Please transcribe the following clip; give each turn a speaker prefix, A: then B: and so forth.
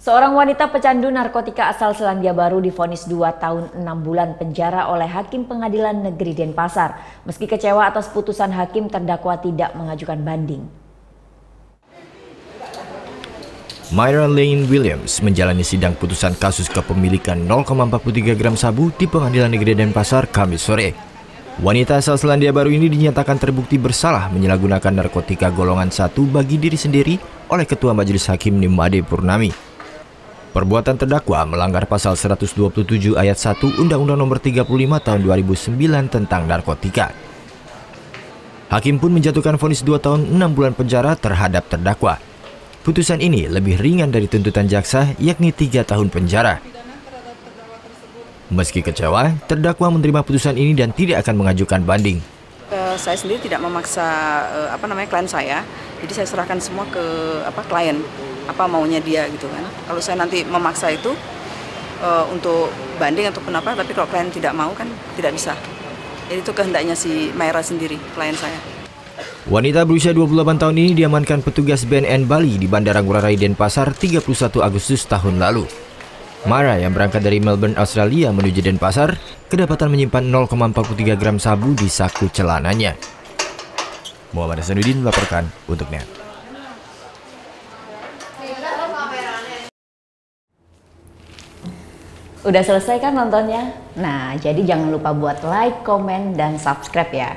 A: Seorang wanita pecandu narkotika asal Selandia Baru divonis 2 tahun 6 bulan penjara oleh Hakim Pengadilan Negeri Denpasar. Meski kecewa atas putusan hakim, terdakwa tidak mengajukan banding.
B: Myra Lane Williams menjalani sidang putusan kasus kepemilikan 0,43 gram sabu di Pengadilan Negeri Denpasar Kamis sore. Wanita asal Selandia Baru ini dinyatakan terbukti bersalah menyalahgunakan narkotika golongan 1 bagi diri sendiri oleh Ketua Majelis Hakim Nimade Purnami. Perbuatan terdakwa melanggar pasal 127 ayat 1 Undang-Undang Nomor 35 Tahun 2009 tentang narkotika. Hakim pun menjatuhkan vonis 2 tahun 6 bulan penjara terhadap terdakwa. Putusan ini lebih ringan dari tuntutan jaksa, yakni 3 tahun penjara. Meski kecewa, terdakwa menerima putusan ini dan tidak akan mengajukan banding.
C: Saya sendiri tidak memaksa klien saya, jadi saya serahkan semua ke klien, apa maunya dia gitu kan. Kalau saya nanti memaksa itu untuk banding atau kenapa, tapi kalau klien tidak mau kan tidak bisa. Jadi itu kehendaknya si Myra sendiri, klien saya.
B: Wanita berusia 28 tahun ini diamankan petugas BNN Bali di Bandara Ngurah Rai Denpasar 31 Agustus tahun lalu. Myra yang berangkat dari Melbourne, Australia menuju Denpasar, kedapatan menyimpan 0,43 gram sabu di saku celananya. Muhammad Hasanuddin melaporkan untuk NET.
A: Udah selesai kan nontonnya? Nah, jadi jangan lupa buat like, komen, dan subscribe ya.